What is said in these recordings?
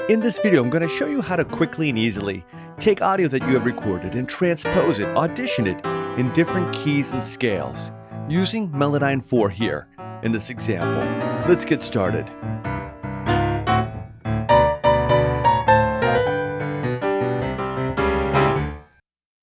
In this video, I'm going to show you how to quickly and easily take audio that you have recorded and transpose it, audition it in different keys and scales using Melodyne 4 here in this example. Let's get started.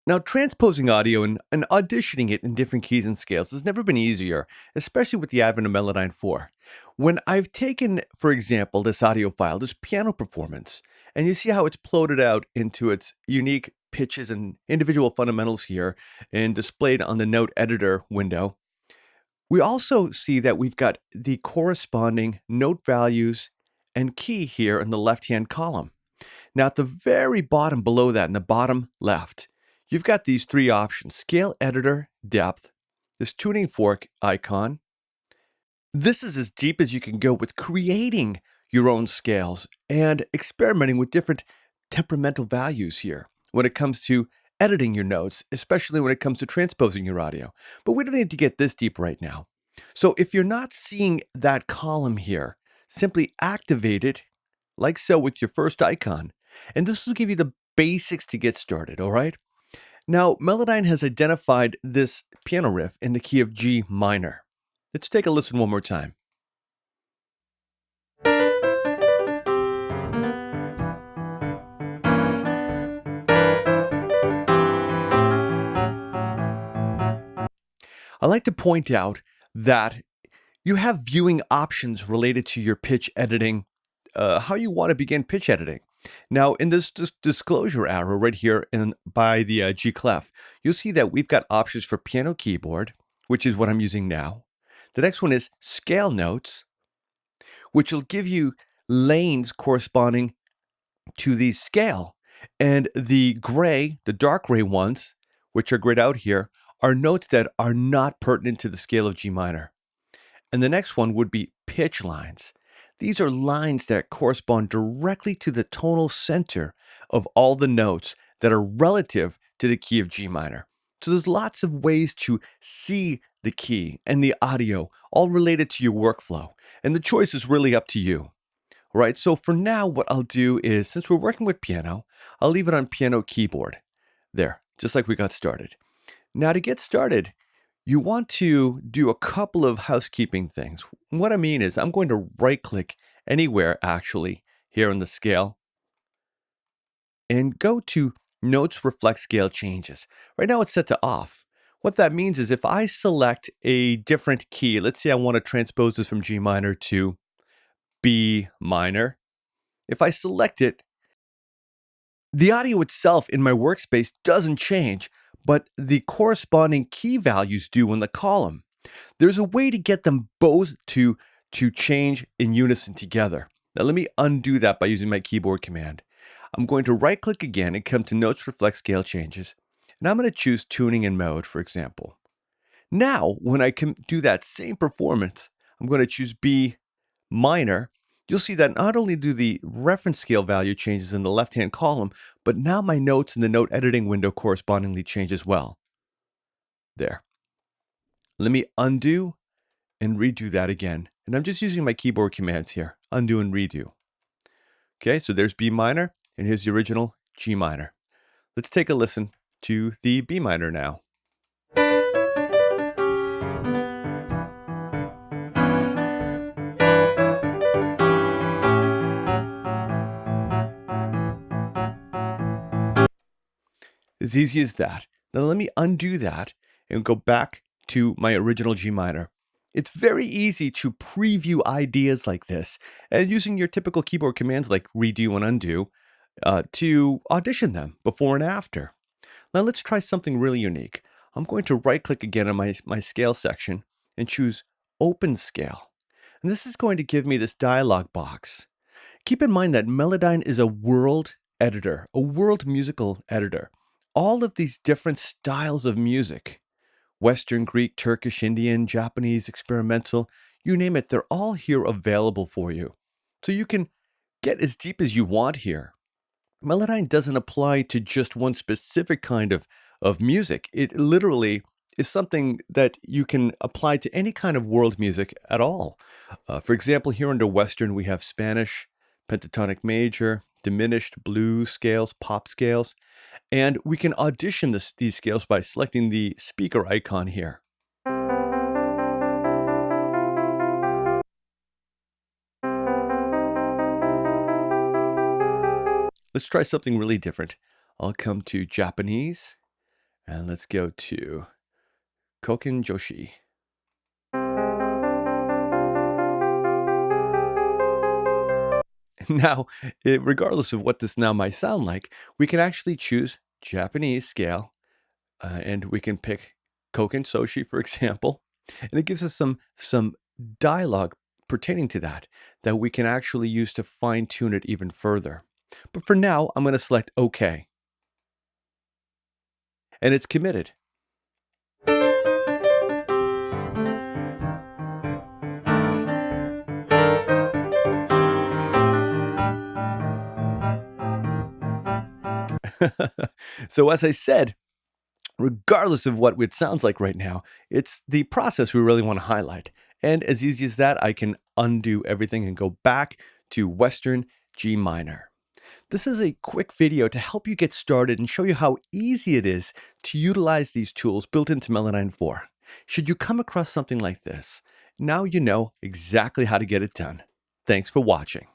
Now, transposing audio and auditioning it in different keys and scales has never been easier, especially with the advent of Melodyne 4. When I've taken, for example, this audio file, this piano performance, and you see how it's plotted out into its unique pitches and individual fundamentals here and displayed on the note editor window, we also see that we've got the corresponding note values and key here in the left-hand column. Now, at the very bottom below that, in the bottom left, you've got these three options: scale, editor, depth, this tuning fork icon. This is as deep as you can go with creating your own scales and experimenting with different temperamental values here when it comes to editing your notes, especially when it comes to transposing your audio. But we don't need to get this deep right now. So if you're not seeing that column here, simply activate it like so with your first icon. And this will give you the basics to get started, all right? Now, Melodyne has identified this piano riff in the key of G minor. Let's take a listen one more time. I like to point out that you have viewing options related to your pitch editing, how you want to begin pitch editing. Now, in this disclosure arrow right here by the G clef, you'll see that we've got options for piano keyboard, which is what I'm using now. The next one is scale notes, which will give you lanes corresponding to the scale. And the gray, the dark gray ones, which are grayed out here, are notes that are not pertinent to the scale of G minor. And the next one would be pitch lines. These are lines that correspond directly to the tonal center of all the notes that are relative to the key of G minor. So there's lots of ways to see the key and the audio, all related to your workflow. And the choice is really up to you. All right, so for now, what I'll do is, since we're working with piano, I'll leave it on piano keyboard. There, just like we got started. Now to get started, you want to do a couple of housekeeping things. What I mean is I'm going to right-click anywhere, actually, here on the scale, and go to Notes Reflect Scale Changes. Right now it's set to off. What that means is if I select a different key, let's say I want to transpose this from G minor to B minor. If I select it, the audio itself in my workspace doesn't change, but the corresponding key values do in the column. There's a way to get them both to change in unison together. Now let me undo that by using my keyboard command. I'm going to right-click again and come to Notes Reflect Scale Changes, and I'm going to choose Tuning and Mode, for example. Now, when I can do that same performance, I'm going to choose B minor. You'll see that not only do the reference scale value changes in the left-hand column, but now my notes in the note editing window correspondingly change as well. There. Let me undo and redo that again. And I'm just using my keyboard commands here. Undo and redo. Okay, so there's B minor, and here's the original G minor. Let's take a listen to the B minor now. As easy as that. Now let me undo that and go back to my original G minor. It's very easy to preview ideas like this and using your typical keyboard commands like redo and undo to audition them before and after. Now let's try something really unique. I'm going to right-click again on my scale section and choose Open Scale. And this is going to give me this dialog box. Keep in mind that Melodyne is a world editor, a world musical editor. All of these different styles of music, Western, Greek, Turkish, Indian, Japanese, experimental, you name it, they're all here available for you. So you can get as deep as you want here. Melodyne doesn't apply to just one specific kind of music. It literally is something that you can apply to any kind of world music at all. For example, here under Western, we have Spanish, pentatonic major, diminished, blues scales, pop scales, and we can audition these scales by selecting the speaker icon here. Let's try something really different. I'll come to Japanese, and let's go to Koken Joshi. Now, regardless of what this now might sound like, we can actually choose Japanese scale, and we can pick Koken Soshi, for example, and it gives us some dialogue pertaining to that we can actually use to fine tune it even further. But for now, I'm going to select OK, and it's committed. So as I said, regardless of what it sounds like right now, it's the process we really want to highlight. And as easy as that, I can undo everything and go back to Western G minor. This is a quick video to help you get started and show you how easy it is to utilize these tools built into Melodyne 4. Should you come across something like this, now you know exactly how to get it done. Thanks for watching.